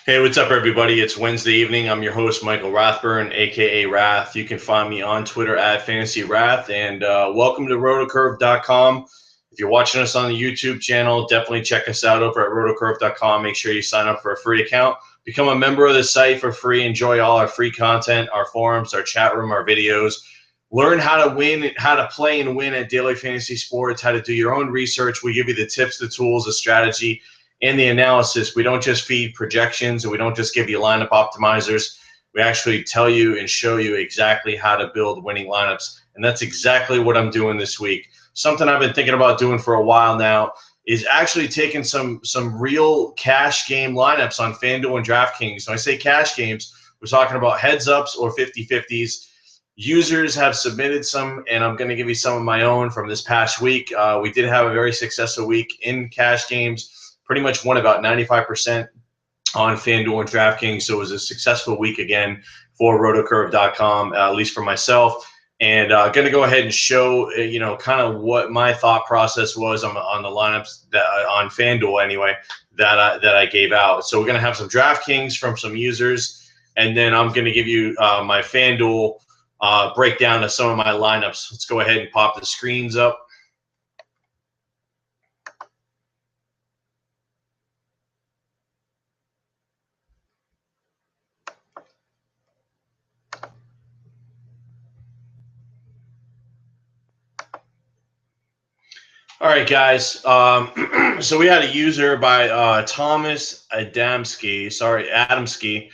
Hey, what's up, everybody? It's Wednesday evening. I'm your host, Michael Rathburn, aka Rath. You can find me on Twitter at FantasyWrath, and welcome to Rotocurve.com. If you're watching us on the YouTube channel, definitely check us out over at Rotocurve.com. Make sure you sign up for a free account. Become a member of the site for free. Enjoy all our free content, our forums, our chat room, our videos. Learn how to win, how to play and win at daily fantasy sports, how to do your own research. We give you the tips, the tools, the strategy, and the analysis. We don't just feed projections, and we don't just give you lineup optimizers. We actually tell you and show you exactly how to build winning lineups, and that's exactly what I'm doing this week. Something I've been thinking about doing for a while now is actually taking some real cash game lineups on FanDuel and DraftKings. When I say cash games, we're talking about heads-ups or 50-50s. Users have submitted some, and I'm going to give you some of my own from this past week. We did have a very successful week in cash games. Pretty much won about 95% on FanDuel and DraftKings, so it was a successful week again for Rotocurve.com, at least for myself. And going to go ahead and show, kind of what my thought process was on the lineups that on FanDuel anyway that I gave out. So we're going to have some DraftKings from some users, and then I'm going to give you my FanDuel breakdown of some of my lineups. Let's go ahead and pop the screens up. All right, guys. So we had a user by Thomas Adamski. Adamski.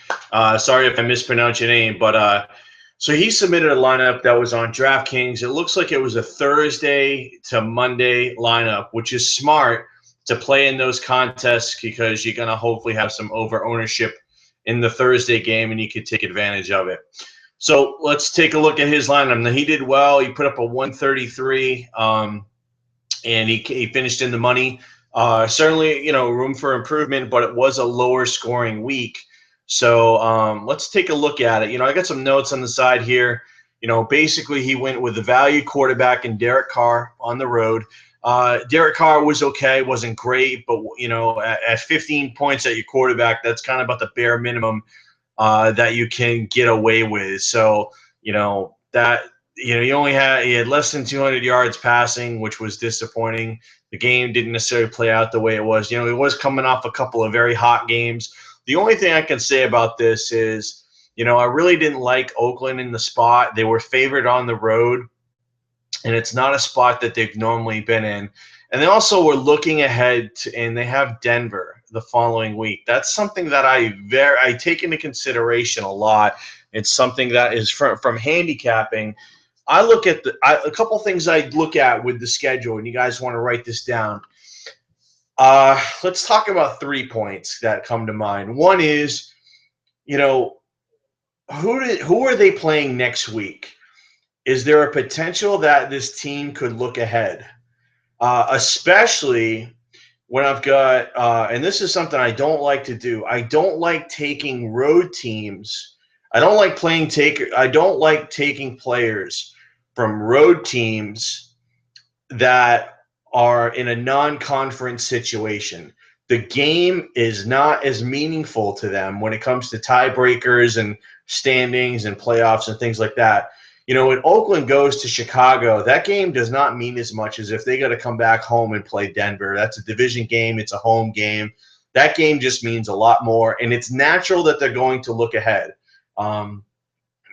Sorry if I mispronounced your name, but so he submitted a lineup that was on DraftKings. It looks like it was a Thursday to Monday lineup, which is smart to play in those contests because you're going to hopefully have some over ownership in the Thursday game, and you could take advantage of it. So let's take a look at his lineup. Now, he did well. He put up a 133. And he finished in the money. Certainly, room for improvement, but it was a lower scoring week. So let's take a look at it. I got some notes on the side here. Basically he went with the value quarterback and Derek Carr on the road. Derek Carr was okay, wasn't great, but, at 15 points at your quarterback, that's kind of about the bare minimum that you can get away with. So, he had less than 200 yards passing, which was disappointing. The game didn't necessarily play out the way it was. He was coming off a couple of very hot games. The only thing I can say about this is, I really didn't like Oakland in the spot. They were favored on the road, and it's not a spot that they've normally been in. And they also were looking ahead and they have Denver the following week. That's something that I take into consideration a lot. It's something that is from handicapping. I look at a couple things I look at with the schedule, and you guys want to write this down. Let's talk about 3 points that come to mind. One is, who are they playing next week? Is there a potential that this team could look ahead? Especially when I've got, and this is something I don't like to do. I don't like taking road teams. I don't like taking players from road teams that are in a non-conference situation. The game is not as meaningful to them when it comes to tiebreakers and standings and playoffs and things like that. When Oakland goes to Chicago, that game does not mean as much as if they got to come back home and play Denver. That's a division game. It's a home game. That game just means a lot more, and it's natural that they're going to look ahead.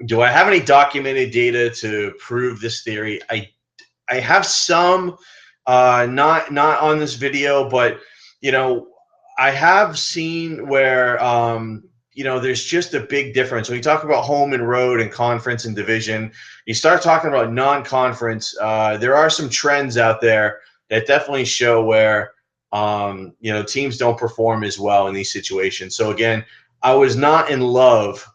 Do I have any documented data to prove this theory? I have some, not on this video, but I have seen where there's just a big difference when you talk about home and road and conference and division. You start talking about non-conference. There are some trends out there that definitely show where teams don't perform as well in these situations. So again, I was not in love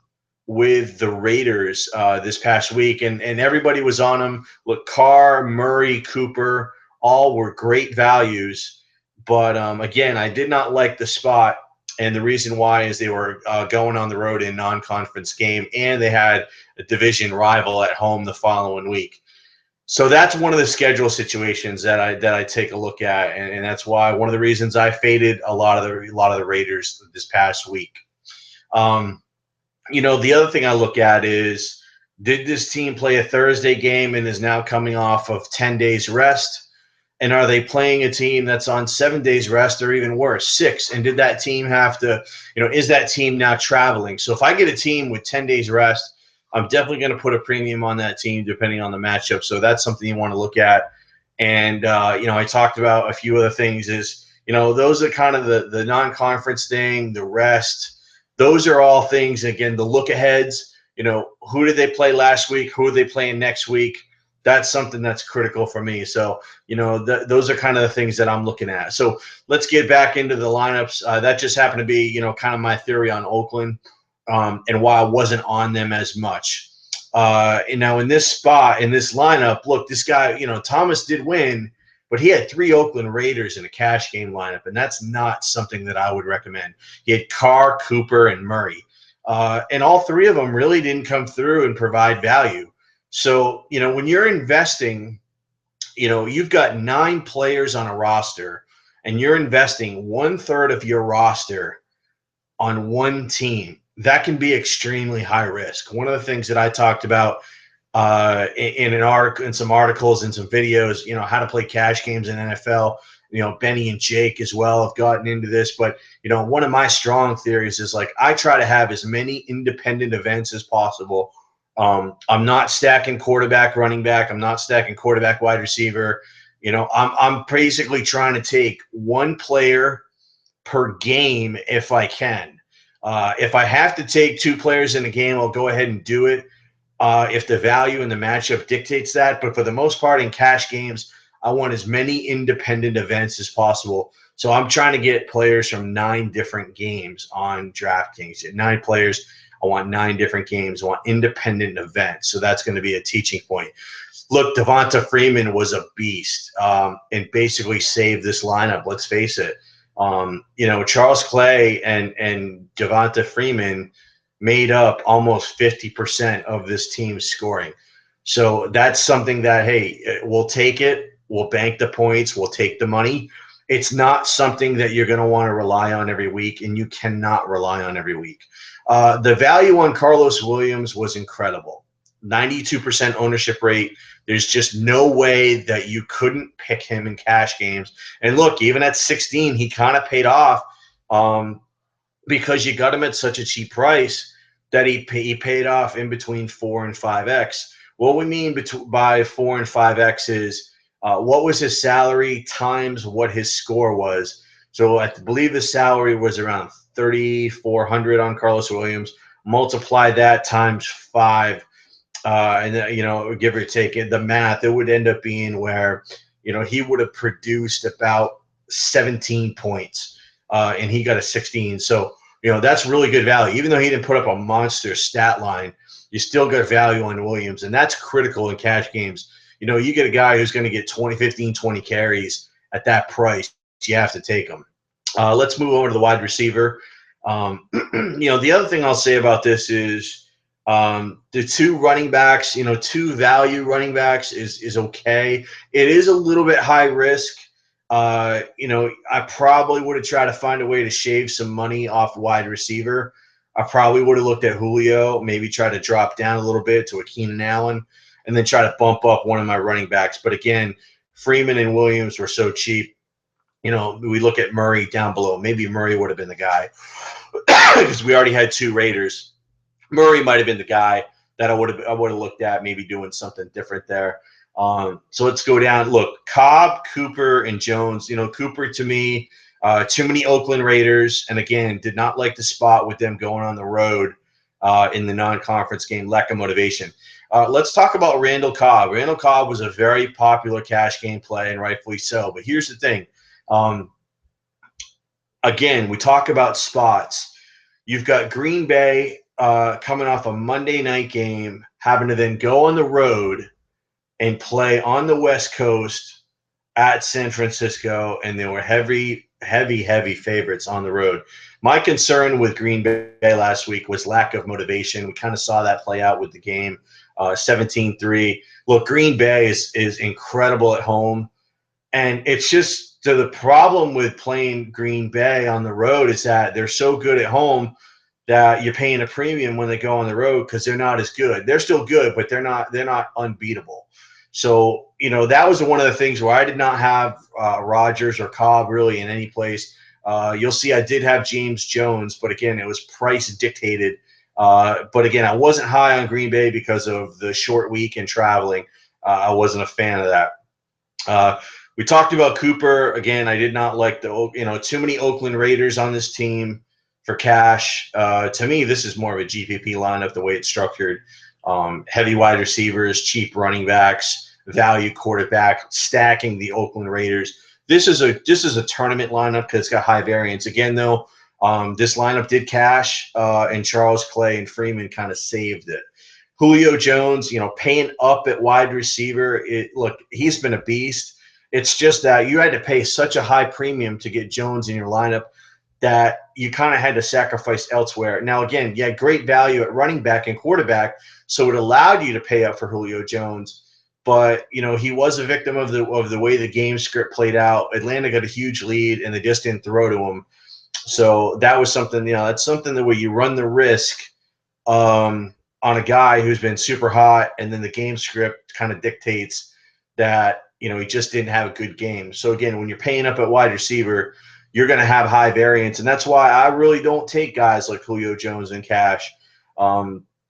with the Raiders this past week, and everybody was on them. Look, Carr, Murray, Cooper, all were great values. But again, I did not like the spot, and the reason why is they were going on the road in non-conference game, and they had a division rival at home the following week. So that's one of the schedule situations that I take a look at, and that's why one of the reasons I faded a lot of the Raiders this past week. The other thing I look at is, did this team play a Thursday game and is now coming off of 10 days rest? And are they playing a team that's on 7 days rest, or even worse, 6? And did that team have to, is that team now traveling? So if I get a team with 10 days rest, I'm definitely going to put a premium on that team depending on the matchup. So that's something you want to look at. And, I talked about a few other things is, those are kind of the non-conference thing, the rest. Those are all things, again, the look aheads. Who did they play last week? Who are they playing next week? That's something that's critical for me. So, those are kind of the things that I'm looking at. So let's get back into the lineups. That just happened to be, kind of my theory on Oakland, and why I wasn't on them as much. And now in this spot, in this lineup, look, this guy, Thomas did win, but he had 3 Oakland Raiders in a cash game lineup, and that's not something that I would recommend. He had Carr, Cooper, and Murray. And all 3 of them really didn't come through and provide value. So, when you're investing, you've got 9 players on a roster, and you're investing 1/3 of your roster on one team. That can be extremely high risk. One of the things that I talked about in some articles and some videos, how to play cash games in NFL. Benny and Jake as well have gotten into this, but one of my strong theories is, like, I try to have as many independent events as possible. I'm not stacking quarterback, running back. I'm not stacking quarterback, wide receiver. I'm basically trying to take one player per game if I can. If I have to take 2 players in a game, I'll go ahead and do it if the value and the matchup dictates that. But for the most part, in cash games, I want as many independent events as possible. So I'm trying to get players from 9 different games on DraftKings. At 9 players, I want 9 different games. I want independent events. So that's going to be a teaching point. Look, Devonta Freeman was a beast, and basically saved this lineup. Let's face it. Charles Clay and Devonta Freeman made up almost 50% of this team's scoring. So that's something that, hey, we'll take it. We'll bank the points. We'll take the money. It's not something that you're going to want to rely on every week, and you cannot rely on every week. The value on Carlos Williams was incredible. 92% ownership rate. There's just no way that you couldn't pick him in cash games. And look, even at 16, he kind of paid off because you got him at such a cheap price that he paid off in between 4 and 5x. What we mean by 4 and 5x is what was his salary times what his score was. So I believe the salary was around $3,400 on Carlos Williams. Multiply that times 5. And then, give or take it, the math, it would end up being where, he would have produced about 17 points, and he got a 16. So, that's really good value. Even though he didn't put up a monster stat line, you still got value on Williams, and that's critical in cash games. You get a guy who's going to get 20 carries at that price, you have to take him. Let's move over to the wide receiver. The other thing I'll say about this is, the 2 running backs, 2 value running backs is okay. It is a little bit high risk. I probably would have tried to find a way to shave some money off wide receiver. I probably would have looked at Julio, maybe try to drop down a little bit to a Keenan Allen, and then try to bump up one of my running backs. But again, Freeman and Williams were so cheap. We look at Murray down below. Maybe Murray would have been the guy because we already had 2 Raiders. Murray might have been the guy that I would have looked at, maybe doing something different there. So let's go down. Look, Cobb, Cooper, and Jones. Cooper, to me, too many Oakland Raiders, and again, did not like the spot with them going on the road in the non-conference game. Lack of motivation. Let's talk about Randall Cobb. Randall Cobb was a very popular cash game play, and rightfully so. But here's the thing. Again, we talk about spots. You've got Green Bay coming off a Monday night game, having to then go on the road and play on the West Coast at San Francisco, and they were heavy favorites on the road. My concern with Green Bay last week was lack of motivation. We kind of saw that play out with the game, 17-3. Look, Green Bay is incredible at home, and it's just the problem with playing Green Bay on the road is that they're so good at home. that you're paying a premium when they go on the road because they're not as good. They're still good, but they're not unbeatable. So, that was one of the things where I did not have Rodgers or Cobb really in any place. You'll see I did have James Jones, but again, it was price dictated. But again, I wasn't high on Green Bay because of the short week and traveling. I wasn't a fan of that. We talked about Cooper. Again, I did not like too many Oakland Raiders on this team for cash. To me, this is more of a GPP lineup, the way it's structured. Heavy wide receivers, cheap running backs, value quarterback, stacking the Oakland Raiders. This is a tournament lineup because it's got high variance. Again, though, this lineup did cash, and Charles Clay and Freeman kind of saved it. Julio Jones, paying up at wide receiver. Look, he's been a beast. It's just that you had to pay such a high premium to get Jones in your lineup that you kind of had to sacrifice elsewhere. Now, again, you had great value at running back and quarterback, so it allowed you to pay up for Julio Jones. But, he was a victim of the way the game script played out. Atlanta got a huge lead, and they just didn't throw to him. So that was something, that's something that where you run the risk on a guy who's been super hot, and then the game script kind of dictates that, he just didn't have a good game. So, again, when you're paying up at wide receiver, you're going to have high variance, and that's why I really don't take guys like Julio Jones in cash.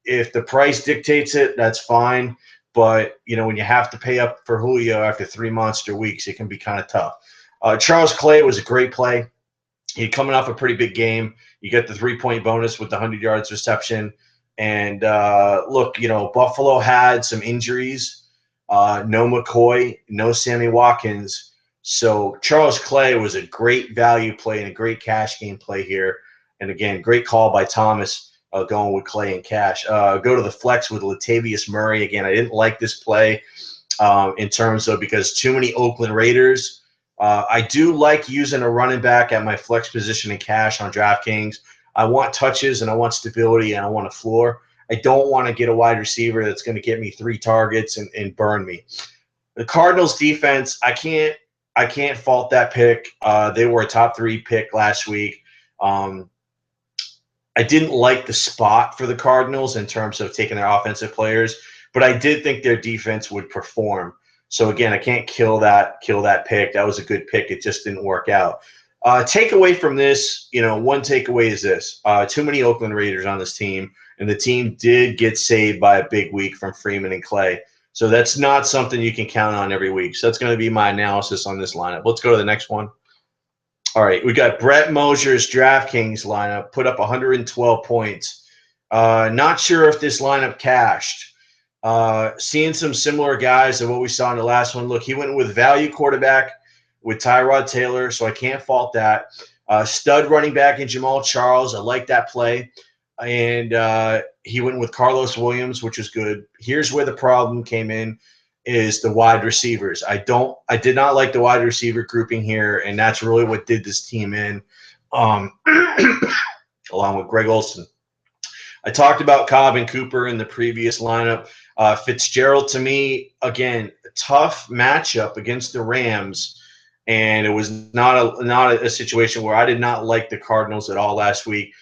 If the price dictates it, that's fine. But, when you have to pay up for Julio after 3 monster weeks, it can be kind of tough. Charles Clay was a great play. He coming off a pretty big game. You get the 3-point bonus with the 100 yards reception. And, look, Buffalo had some injuries. No McCoy, no Sammy Watkins. So Charles Clay was a great value play and a great cash game play here. And, again, great call by Thomas going with Clay and cash. Go to the flex with Latavius Murray. Again, I didn't like this play in terms of because too many Oakland Raiders. I do like using a running back at my flex position in cash on DraftKings. I want touches and I want stability and I want a floor. I don't want to get a wide receiver that's going to get me 3 targets and burn me. The Cardinals defense, I can't fault that pick. They were a top 3 pick last week. I didn't like the spot for the Cardinals in terms of taking their offensive players, but I did think their defense would perform. So, again, I can't kill that pick. That was a good pick. It just didn't work out. Takeaway from this, one takeaway is this. Too many Oakland Raiders on this team, and the team did get saved by a big week from Freeman and Clay. So that's not something you can count on every week. So that's going to be my analysis on this lineup. Let's go to the next one. All right, we got Brett Mosier's DraftKings lineup, put up 112 points. Not sure if this lineup cashed. Seeing some similar guys to what we saw in the last one. Look, he went with value quarterback with Tyrod Taylor, so I can't fault that. Stud running back in Jamal Charles. I like that play. And he went with Carlos Williams, which is good. Here's where the problem came in is the wide receivers. I did not like the wide receiver grouping here, and that's really what did this team in, along with Greg Olsen. I talked about Cobb and Cooper in the previous lineup. Fitzgerald, to me, again, a tough matchup against the Rams, and it was not a situation where I did not like the Cardinals at all last week.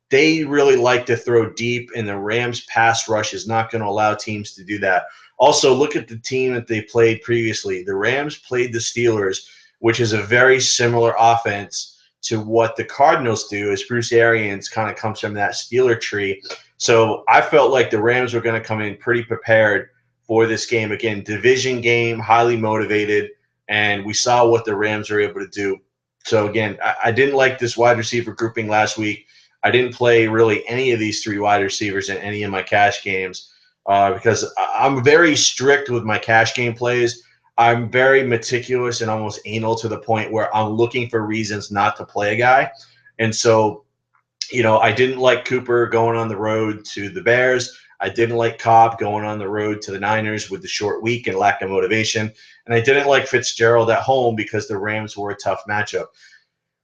They really like to throw deep, and the Rams' pass rush is not going to allow teams to do that. Also, look at the team that they played previously. The Rams played the Steelers, which is a very similar offense to what the Cardinals do, as Bruce Arians kind of comes from that Steeler tree. So I felt like the Rams were going to come in pretty prepared for this game. Again, division game, highly motivated, and we saw what the Rams were able to do. So, again, I didn't like this wide receiver grouping last week. I didn't play really any of these 3 wide receivers in any of my cash games because I'm very strict with my cash game plays. I'm very meticulous and almost anal to the point where I'm looking for reasons not to play a guy. And so, I didn't like Cooper going on the road to the Bears. I didn't like Cobb going on the road to the Niners with the short week and lack of motivation. And I didn't like Fitzgerald at home because the Rams were a tough matchup.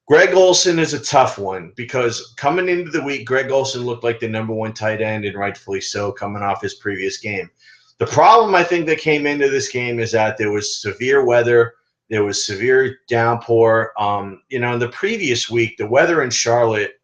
Greg Olsen is a tough one because coming into the week, Greg Olsen looked like the #1 tight end, and rightfully so, coming off his previous game. The problem I think that came into this game is that there was severe weather. There was severe downpour. In the previous week, the weather in Charlotte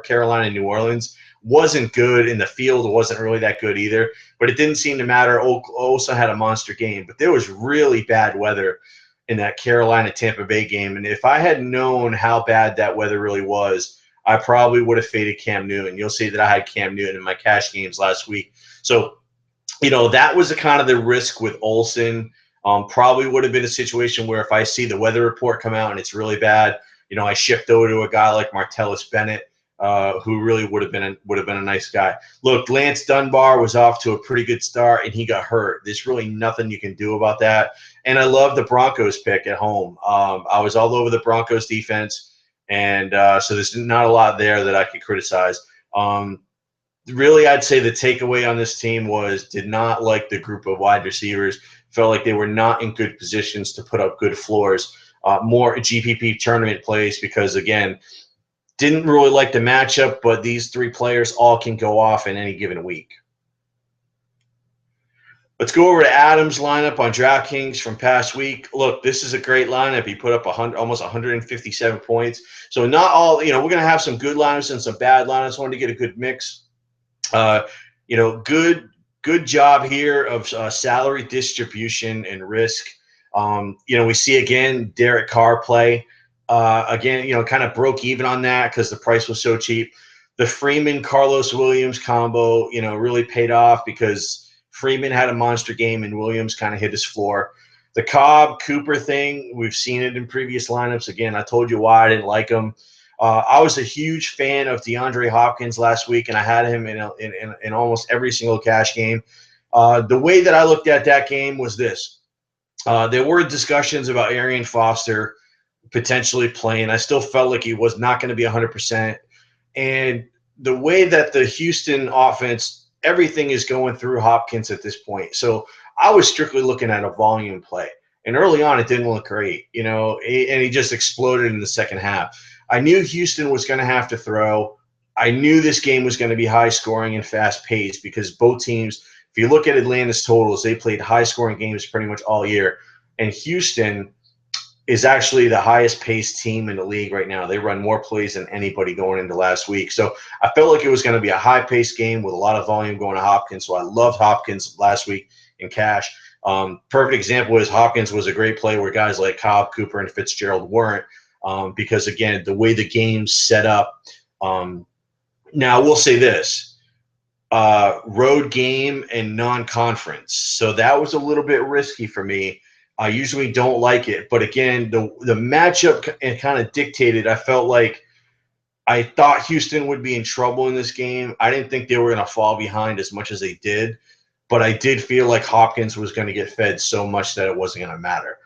Carolina and New Orleans wasn't good in the field. It wasn't really that good either, but it didn't seem to matter. Also had a monster game, but there was really bad weather in that Carolina-Tampa Bay game. And if I had known how bad that weather really was, I probably would have faded Cam Newton. You'll see that I had Cam Newton in my cash games last week. So, that was the kind of the risk with Olsen. Probably would have been a situation where if I see the weather report come out and it's really bad, I shift over to a guy like Martellus Bennett, who really would have been a nice guy. Look, Lance Dunbar was off to a pretty good start and he got hurt. There's really nothing you can do about that. And I love the Broncos pick at home. I was all over the Broncos defense, and so there's not a lot there that I could criticize. Really, I'd say the takeaway on this team was did not like the group of wide receivers. Felt like they were not in good positions to put up good floors. More GPP tournament plays because, again, didn't really like the matchup, but these three players all can go off in any given week. Let's go over to Adam's lineup on DraftKings from past week. Look, this is a great lineup. He put up almost 157 points. So not all, we're going to have some good lineups and some bad lineups. Wanted to get a good mix. Good job here of salary distribution and risk. We see again Derek Carr play. Again, kind of broke even on that because the price was so cheap. The Freeman Carlos Williams combo, really paid off because Freeman had a monster game and Williams kind of hit his floor. The Cobb Cooper thing, we've seen it in previous lineups. Again, I told you why I didn't like him. I was a huge fan of DeAndre Hopkins last week, and I had him in almost every single cash game. The way that I looked at that game was this. There were discussions about Arian Foster potentially playing. I still felt like he was not going to be 100%. And the way that the Houston offense, everything is going through Hopkins at this point. So I was strictly looking at a volume play. And early on, it didn't look great, and he just exploded in the second half. I knew Houston was going to have to throw. I knew this game was going to be high scoring and fast paced because both teams, if you look at Atlanta's totals, they played high scoring games pretty much all year. And Houston is actually the highest paced team in the league right now. They run more plays than anybody going into last week. So I felt like it was going to be a high paced game with a lot of volume going to Hopkins. So I loved Hopkins last week in cash. Perfect example is Hopkins was a great play where guys like Cobb, Cooper, and Fitzgerald weren't. Because, again, the way the game's set up. Now, we'll say this. Road game and non-conference. So that was a little bit risky for me. I usually don't like it. But, again, the matchup kind of dictated. I felt like I thought Houston would be in trouble in this game. I didn't think they were going to fall behind as much as they did. But I did feel like Hopkins was going to get fed so much that it wasn't going to matter.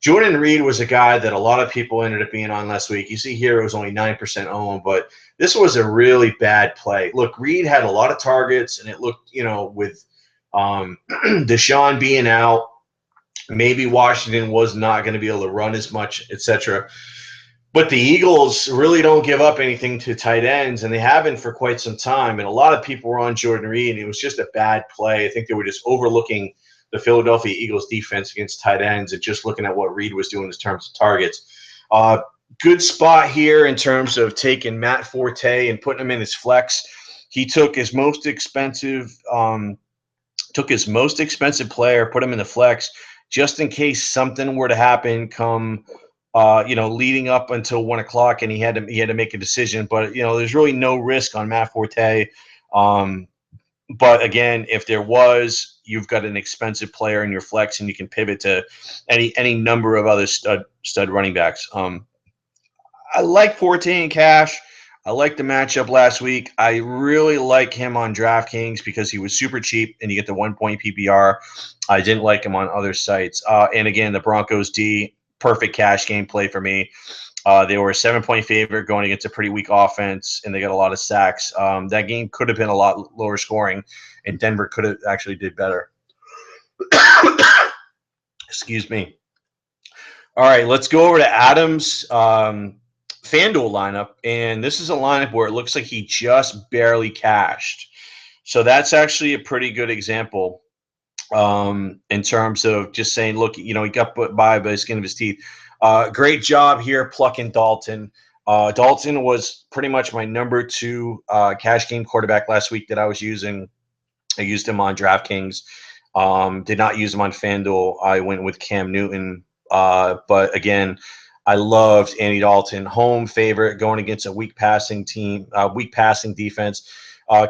Jordan Reed was a guy that a lot of people ended up being on last week. You see here it was only 9% owned, but this was a really bad play. Look, Reed had a lot of targets, and it looked, with Deshaun being out, maybe Washington was not going to be able to run as much, etc. But the Eagles really don't give up anything to tight ends, and they haven't for quite some time. And a lot of people were on Jordan Reed, and it was just a bad play. I think they were just overlooking the Philadelphia Eagles defense against tight ends and just looking at what Reed was doing in terms of targets. Good spot here in terms of taking Matt Forte and putting him in his flex. He took his most expensive player, put him in the flex, just in case something were to happen come leading up until 1 o'clock, and he had to make a decision. But there's really no risk on Matt Forte. But again, if there was, you've got an expensive player in your flex, and you can pivot to any number of other stud running backs. I like Forte in cash. I like the matchup last week. I really like him on DraftKings because he was super cheap, and you get the 1 point PPR. I didn't like him on other sites. And again, the Broncos D, perfect cash game play for me. They were a 7-point favorite going against a pretty weak offense, and they got a lot of sacks. That game could have been a lot lower scoring, and Denver could have actually did better. Excuse me. All right, let's go over to Adam's FanDuel lineup, and this is a lineup where it looks like he just barely cashed. So that's actually a pretty good example in terms of just saying, look, he got put by the skin of his teeth. Great job here plucking Dalton. Dalton was pretty much my number 2 cash game quarterback last week that I was using. I used him on DraftKings. Did not use him on FanDuel. I went with Cam Newton. But again, I loved Andy Dalton. Home favorite going against a weak passing team, weak passing defense.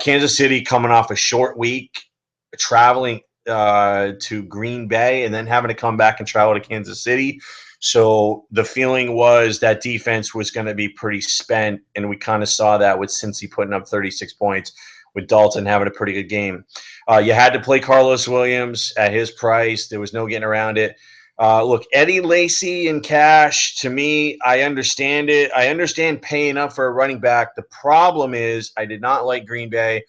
Kansas City coming off a short week, traveling to Green Bay and then having to come back and travel to Kansas City. So the feeling was that defense was going to be pretty spent, and we kind of saw that with Cincy putting up 36 points, with Dalton having a pretty good game. You had to play Carlos Williams at his price. There was no getting around it. Look, Eddie Lacy in cash, to me, I understand it. I understand paying up for a running back. The problem is I did not like Green Bay.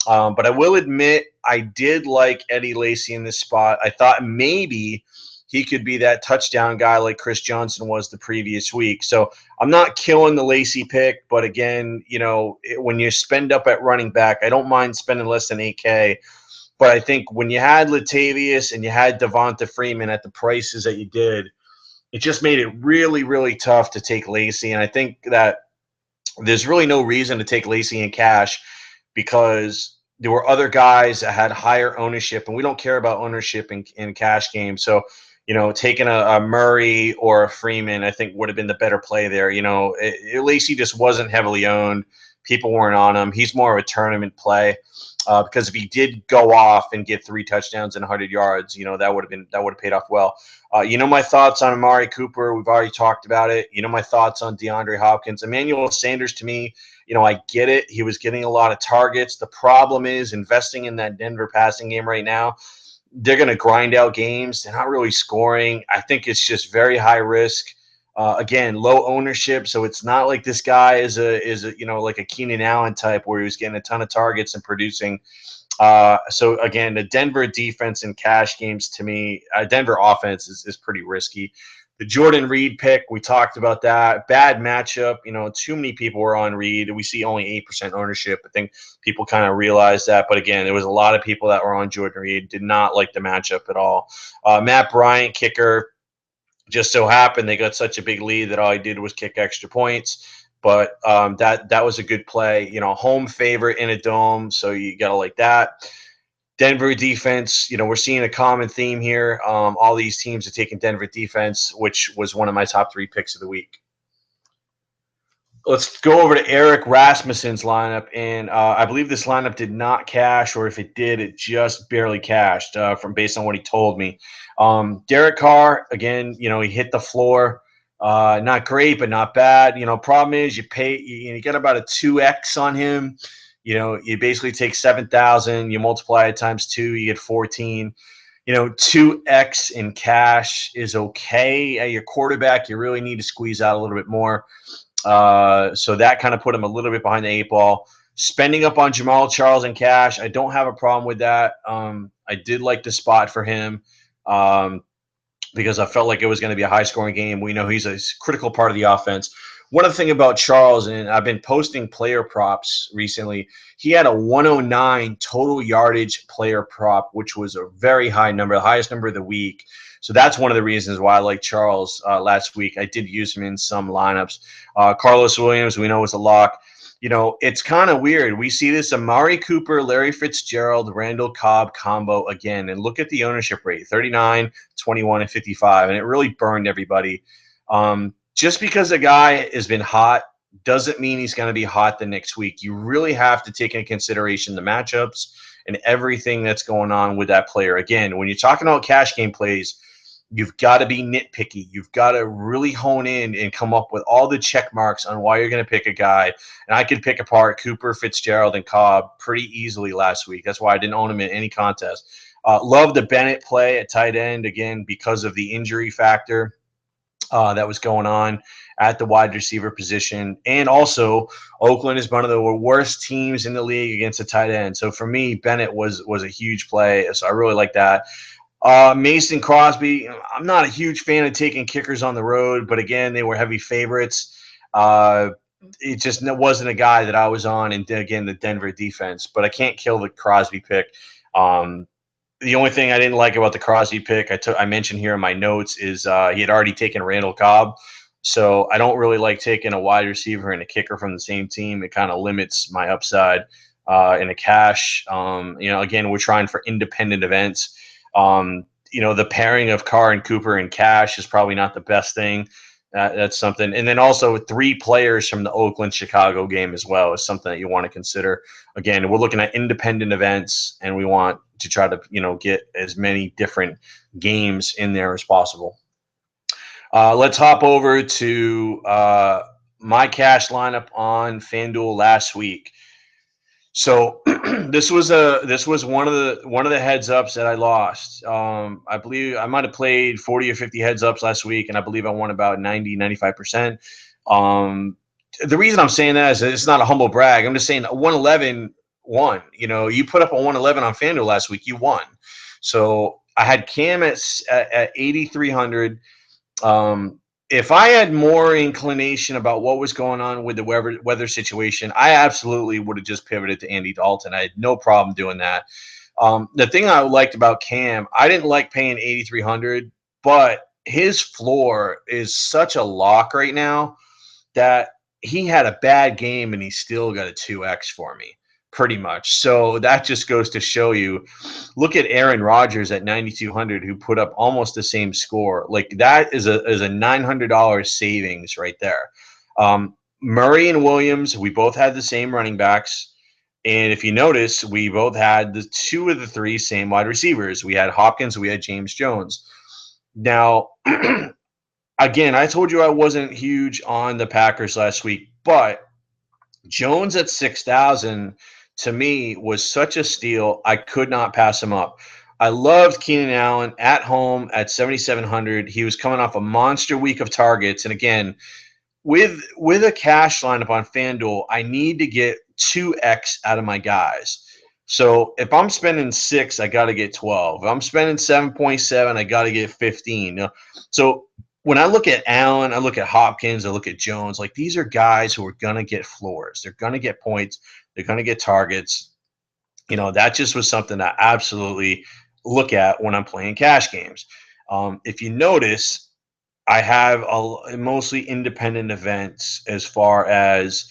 But I will admit I did like Eddie Lacy in this spot. I thought maybe he could be that touchdown guy like Chris Johnson was the previous week. So I'm not killing the Lacy pick, but again, when you spend up at running back, I don't mind spending less than 8K. But I think when you had Latavius and you had Devonta Freeman at the prices that you did, it just made it really, really tough to take Lacy. And I think that there's really no reason to take Lacy in cash because there were other guys that had higher ownership, and we don't care about ownership in cash games. So, taking a Murray or a Freeman, I think would have been the better play there. Lacy just wasn't heavily owned. People weren't on him. He's more of a tournament play because if he did go off and get 3 touchdowns and 100 yards, that would have paid off well. My thoughts on Amari Cooper. We've already talked about it. My thoughts on DeAndre Hopkins. Emmanuel Sanders, to me, I get it. He was getting a lot of targets. The problem is investing in that Denver passing game right now. They're going to grind out games. They're not really scoring. I think it's just very high risk. Again, low ownership. So it's not like this guy is a like a Keenan Allen type where he was getting a ton of targets and producing. So again, the Denver defense in cash games, to me, Denver offense is pretty risky. The Jordan Reed pick, we talked about that. Bad matchup. Too many people were on Reed. We see only 8% ownership. I think people kind of realized that. But again, there was a lot of people that were on Jordan Reed, did not like the matchup at all. Matt Bryant, kicker, just so happened they got such a big lead that all he did was kick extra points. But that was a good play. Home favorite in a dome, so you got to like that. Denver defense, we're seeing a common theme here. All these teams are taking Denver defense, which was one of my top 3 picks of the week. Let's go over to Eric Rasmussen's lineup, and I believe this lineup did not cash, or if it did, it just barely cashed from based on what he told me. Derek Carr, again, he hit the floor. Not great, but not bad. Problem is you get about a 2x on him. You basically take 7,000, you multiply it times 2, you get 14. 2x in cash is okay. At your quarterback, you really need to squeeze out a little bit more. So that kind of put him a little bit behind the 8 ball. Spending up on Jamal Charles in cash, I don't have a problem with that. I did like the spot for him because I felt like it was going to be a high-scoring game. We know he's a critical part of the offense. One other thing about Charles, and I've been posting player props recently, he had a 109 total yardage player prop, which was a very high number, the highest number of the week. So that's one of the reasons why I like Charles last week. I did use him in some lineups. Carlos Williams, we know, is a lock. It's kind of weird. We see this Amari Cooper, Larry Fitzgerald, Randall Cobb combo again. And look at the ownership rate, 39, 21, and 55. And it really burned everybody. Just because a guy has been hot doesn't mean he's going to be hot the next week. You really have to take into consideration the matchups and everything that's going on with that player. Again, when you're talking about cash game plays, you've got to be nitpicky. You've got to really hone in and come up with all the check marks on why you're going to pick a guy. And I could pick apart Cooper, Fitzgerald, and Cobb pretty easily last week. That's why I didn't own him in any contest. Love the Bennett play at tight end, again, because of the injury factor that was going on at the wide receiver position. And also, Oakland is one of the worst teams in the league against a tight end. So for me, Bennett was a huge play. So I really like that. Mason Crosby, I'm not a huge fan of taking kickers on the road, but again, they were heavy favorites. It just wasn't a guy that I was on, and again, the Denver defense. But I can't kill the Crosby pick. The only thing I didn't like about the Crosby pick, I mentioned here in my notes, is he had already taken Randall Cobb. So I don't really like taking a wide receiver and a kicker from the same team. It kind of limits my upside in a cash. Again, we're trying for independent events. The pairing of Carr and Cooper and cash is probably not the best thing. That's something. And then also 3 players from the Oakland-Chicago game as well is something that you want to consider. Again, we're looking at independent events, and we want to try to, get as many different games in there as possible. Let's hop over to my cash lineup on FanDuel last week. So this was one of the heads ups that I lost. I believe I might have played 40 or 50 heads ups last week, and I believe I won about 95%. The reason I'm saying that is it's not a humble brag. I'm just saying 111 won. You put up a 111 on FanDuel last week, you won. So I had Cam at 8,300. If I had more inclination about what was going on with the weather situation, I absolutely would have just pivoted to Andy Dalton. I had no problem doing that. The thing I liked about Cam, I didn't like paying 8,300, but his floor is such a lock right now that he had a bad game and he still got a 2x for me, pretty much. So that just goes to show you. Look at Aaron Rodgers at 9,200, who put up almost the same score. Like that is a $900 savings right there. Murray and Williams, we both had the same running backs. And if you notice, we both had the 2 of the 3 same wide receivers. We had Hopkins, we had James Jones. Now, again, I told you I wasn't huge on the Packers last week, but Jones at 6,000 to me was such a steal. I could not pass him up. I loved Keenan Allen at home at 7,700. He was coming off a monster week of targets. And again, with a cash lineup on FanDuel, I need to get 2x out of my guys. So if I'm spending 6, I got to get 12. If I'm spending 7.7, I got to get 15. So when I look at Allen, I look at Hopkins, I look at Jones, like these are guys who are going to get floors. They're going to get points. They're going to get targets. That just was something I absolutely look at when I'm playing cash games. If you notice, I have mostly independent events as far as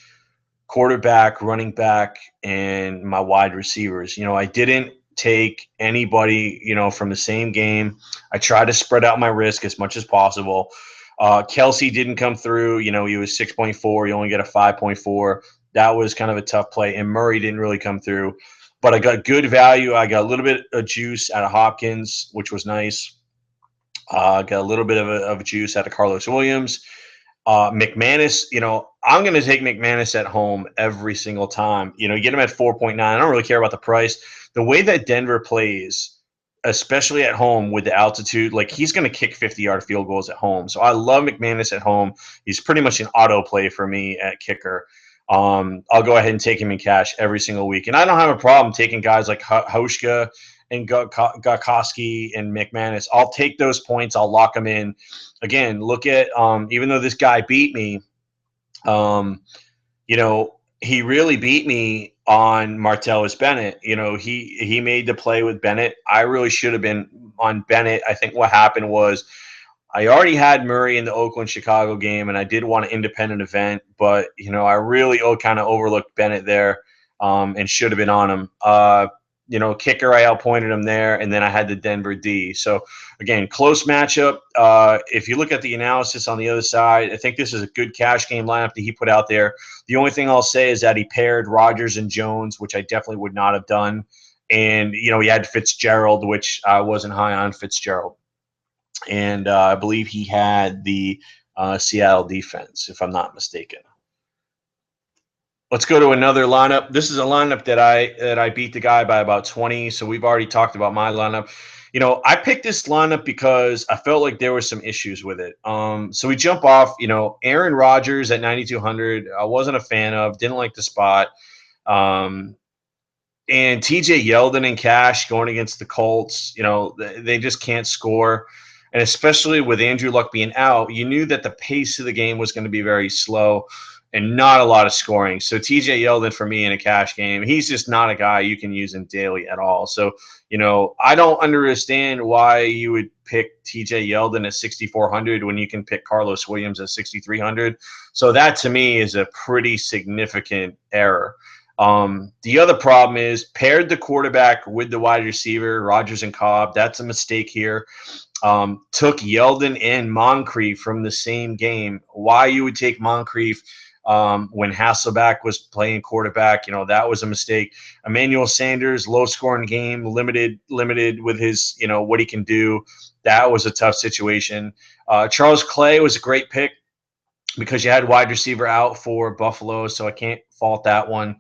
quarterback, running back, and my wide receivers. I didn't take anybody, from the same game. I tried to spread out my risk as much as possible. Kelsey didn't come through. He was 6.4. You only get a 5.4. That was kind of a tough play. And Murray didn't really come through. But I got good value. I got a little bit of juice out of Hopkins, which was nice. Got a little bit of juice out of Carlos Williams. McManus, I'm going to take McManus at home every single time. You get him at 4.9. I don't really care about the price. The way that Denver plays, especially at home with the altitude, like he's going to kick 50-yard field goals at home. So I love McManus at home. He's pretty much an auto play for me at kicker. I'll go ahead and take him in cash every single week. And I don't have a problem taking guys like Hauschka and Gakowski and McManus. I'll take those points. I'll lock them in. Again, look at even though this guy beat me, he really beat me on Martellus Bennett. He made the play with Bennett. I really should have been on Bennett. I think what happened was I already had Murray in the Oakland-Chicago game, and I did want an independent event, but, I really kind of overlooked Bennett there and should have been on him. Kicker, I outpointed him there, and then I had the Denver D. So, again, close matchup. If you look at the analysis on the other side, I think this is a good cash game lineup that he put out there. The only thing I'll say is that he paired Rodgers and Jones, which I definitely would not have done. And, he had Fitzgerald, which I wasn't high on Fitzgerald. And I believe he had the Seattle defense, if I'm not mistaken. Let's go to another lineup. This is a lineup that I beat the guy by about 20. So we've already talked about my lineup. I picked this lineup because I felt like there were some issues with it. So we jump off, Aaron Rodgers at 9,200. I wasn't a fan of, didn't like the spot. And TJ Yeldon in cash going against the Colts, they just can't score. And especially with Andrew Luck being out, you knew that the pace of the game was going to be very slow. and not a lot of scoring. So TJ Yeldon for me in a cash game, he's just not a guy you can use in daily at all. So, I don't understand why you would pick TJ Yeldon at 6,400 when you can pick Carlos Williams at 6,300. So that to me is a pretty significant error. The other problem is paired the quarterback with the wide receiver, Rodgers and Cobb. That's a mistake here. Took Yeldon and Moncrief from the same game. Why you would take Moncrief when Hasselbeck was playing quarterback, that was a mistake. Emmanuel Sanders, low scoring game, limited with his, what he can do. That was a tough situation. Charles Clay was a great pick because you had wide receiver out for Buffalo, so I can't fault that one.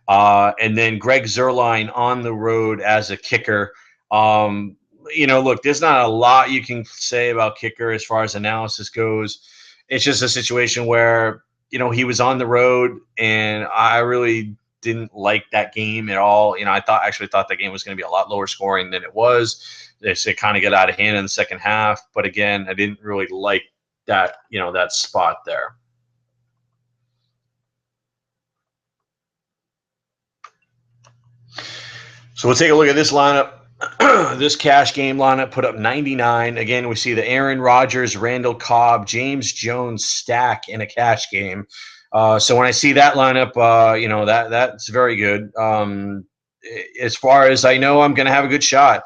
And then Greg Zuerlein on the road as a kicker. Look, there's not a lot you can say about kicker as far as analysis goes. It's just a situation where, he was on the road, and I really didn't like that game at all. I actually thought that game was going to be a lot lower scoring than it was. It kind of got out of hand in the second half. But again, I didn't really like that, that spot there. So we'll take a look at this lineup. This cash game lineup put up 99. Again, we see the Aaron Rodgers, Randall Cobb, James Jones stack in a cash game. So when I see that lineup, that's very good. As far as I know, I'm going to have a good shot.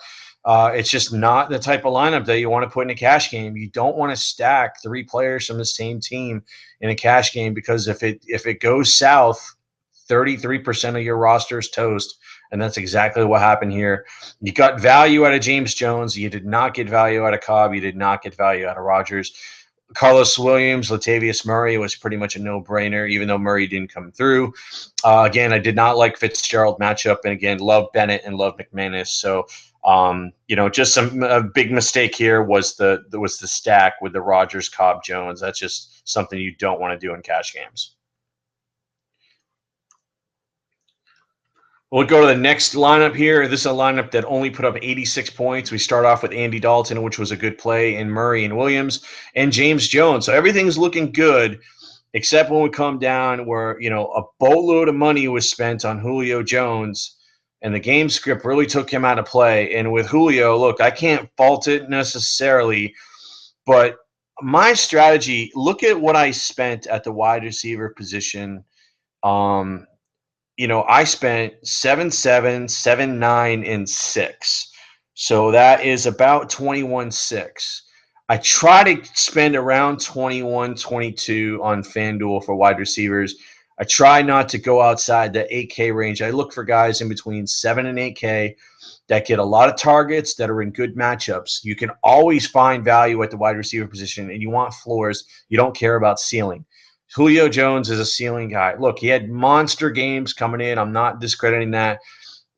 It's just not the type of lineup that you want to put in a cash game. You don't want to stack 3 players from the same team in a cash game, because if it goes south, 33% of your roster is toast. And that's exactly what happened here. You got value out of James Jones. You did not get value out of Cobb. You did not get value out of Rodgers. Carlos Williams, Latavius Murray was pretty much a no-brainer, even though Murray didn't come through. Again, I did not like Fitzgerald matchup. And again, love Bennett and love McManus. So, just a big mistake here was the stack with the Rodgers, Cobb, Jones. That's just something you don't want to do in cash games. We'll go to the next lineup here. This is a lineup that only put up 86 points. We start off with Andy Dalton, which was a good play, and Murray and Williams and James Jones. So everything's looking good, except when we come down where, a boatload of money was spent on Julio Jones, and the game script really took him out of play. And with Julio, look, I can't fault it necessarily, but my strategy, look at what I spent at the wide receiver position. I spent 7-7, 7-9, and 6. So that is about 21-6. I try to spend around 21, 22 on FanDuel for wide receivers. I try not to go outside the 8K range. I look for guys in between 7 and 8K that get a lot of targets, that are in good matchups. You can always find value at the wide receiver position, and you want floors. You don't care about ceiling. Julio Jones is a ceiling guy. Look, he had monster games coming in. I'm not discrediting that.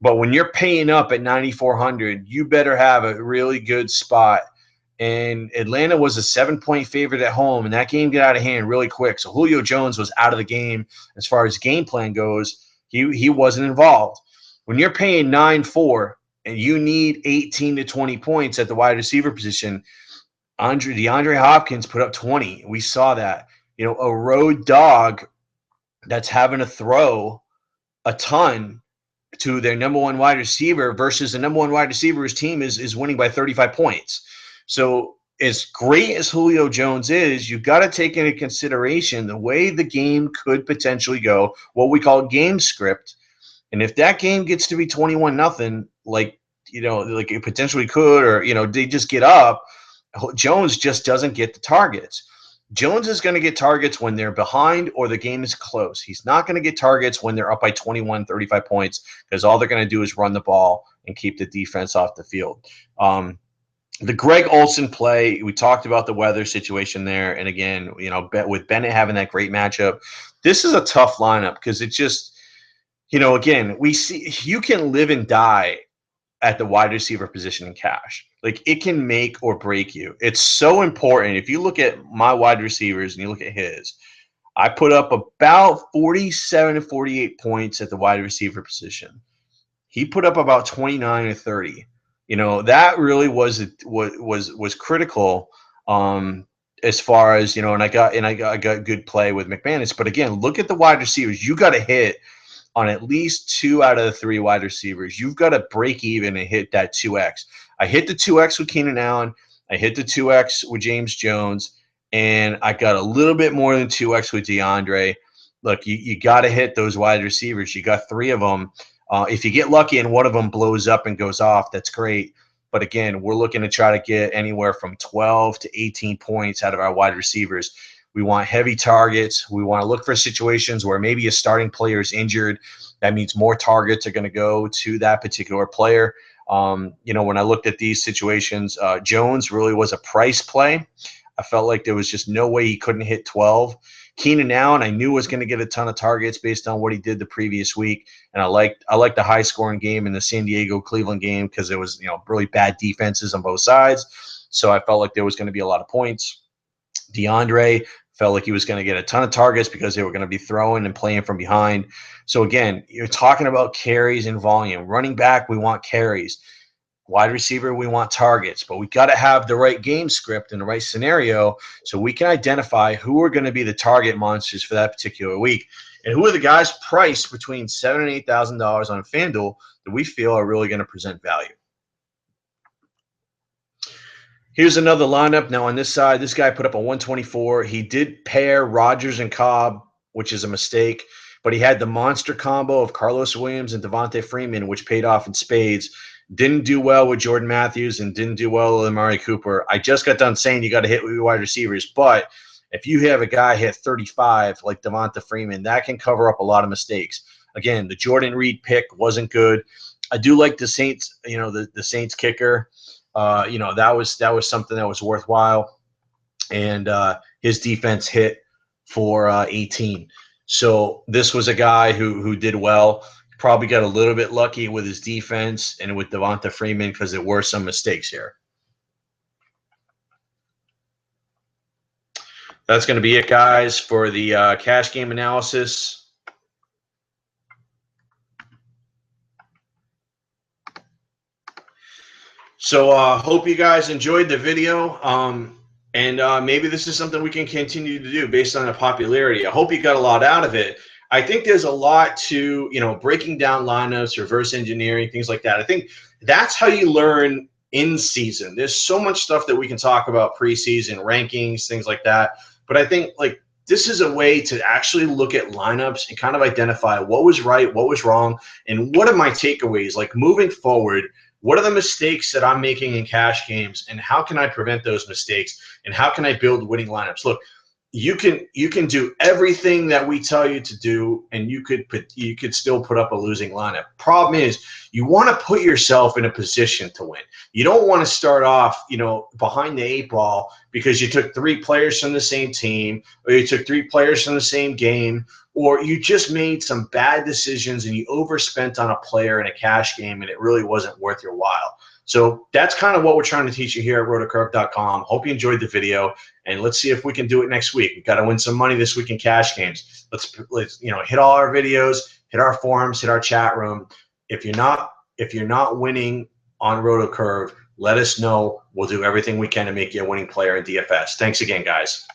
But when you're paying up at 9,400, you better have a really good spot. And Atlanta was a 7-point favorite at home, and that game got out of hand really quick. So Julio Jones was out of the game as far as game plan goes. He wasn't involved. When you're paying 9-4 and you need 18 to 20 points at the wide receiver position, DeAndre Hopkins put up 20. We saw that. A road dog that's having to throw a ton to their number one wide receiver versus the number one wide receiver whose team is winning by 35 points. So as great as Julio Jones is, you've got to take into consideration the way the game could potentially go, what we call game script. And if that game gets to be 21-0, like it potentially could, or, they just get up, Jones just doesn't get the targets. Jones is going to get targets when they're behind or the game is close. He's not going to get targets when they're up by 21, 35 points, because all they're going to do is run the ball and keep the defense off the field. The Greg Olsen play, we talked about the weather situation there. And again, with Bennett having that great matchup, this is a tough lineup because it just, again, we see you can live and die at the wide receiver position in cash. Like, it can make or break you. It's so important. If you look at my wide receivers and you look at his, I put up about 47 to 48 points at the wide receiver position. He put up about 29 or 30. That really was critical. as far as, you know, and I got good play with McManus. But again, look at the wide receivers. You got to hit on at least 2 out of the 3 wide receivers. You've got to break even and hit that 2x. I hit the 2x with Keenan Allen. I hit the 2x with James Jones, and I got a little bit more than 2x with DeAndre. Look, you got to hit those wide receivers. You got 3 of them. If you get lucky and one of them blows up and goes off, that's great. But again, we're looking to try to get anywhere from 12 to 18 points out of our wide receivers. We want heavy targets. We want to look for situations where maybe a starting player is injured. That means more targets are going to go to that particular player. You know, when I looked at these situations, Jones really was a price play. I felt like there was just no way he couldn't hit 12. Keenan Allen, I knew was going to get a ton of targets based on what he did the previous week, and I liked the high scoring game in the San Diego Cleveland game because it was, you know, really bad defenses on both sides. So I felt like there was going to be a lot of points. DeAndre felt like he was going to get a ton of targets because they were going to be throwing and playing from behind. So again, you're talking about carries and volume. Running back, we want carries. Wide receiver, we want targets, but we got to have the right game script and the right scenario so we can identify who are going to be the target monsters for that particular week, and who are the guys priced between $7,000 and $8,000 on FanDuel that we feel are really going to present value. Here's another lineup. Now on this side, this guy put up a 124. He did pair Rodgers and Cobb, which is a mistake, but he had the monster combo of Carlos Williams and Devontae Freeman, which paid off in spades. Didn't do well with Jordan Matthews and didn't do well with Amari Cooper. I just got done saying you got to hit with your wide receivers, but if you have a guy hit 35 like Devonta Freeman, that can cover up a lot of mistakes. Again, the Jordan Reed pick wasn't good. I do like the Saints, you know, the Saints kicker. You know, that was something that was worthwhile, and his defense hit for 18. So this was a guy who did well. Probably got a little bit lucky with his defense and with Devonta Freeman because there were some mistakes here. That's going to be it, guys, for the cash game analysis. So hope you guys enjoyed the video. And maybe this is something we can continue to do based on the popularity. I hope you got a lot out of it. I think there's a lot to, you know, breaking down lineups, reverse engineering, things like that. I think that's how you learn in season. There's so much stuff that we can talk about preseason, rankings, things like that. But I think, like, this is a way to actually look at lineups and kind of identify what was right, what was wrong, and what are my takeaways. Like, moving forward, what are the mistakes that I'm making in cash games, and how can I prevent those mistakes, and how can I build winning lineups? Look, you can do everything that we tell you to do, and you could still put up a losing lineup. Problem is, you want to put yourself in a position to win. You don't want to start off, you know, behind the 8 ball because you took 3 players from the same team, or you took 3 players from the same game, or you just made some bad decisions and you overspent on a player in a cash game and it really wasn't worth your while. So that's kind of what we're trying to teach you here at Rotocurve.com. Hope you enjoyed the video, and let's see if we can do it next week. We've got to win some money this week in cash games. Let's you know, hit all our videos, hit our forums, hit our chat room. If you're not winning on Rotocurve, let us know. We'll do everything we can to make you a winning player in DFS. Thanks again, guys.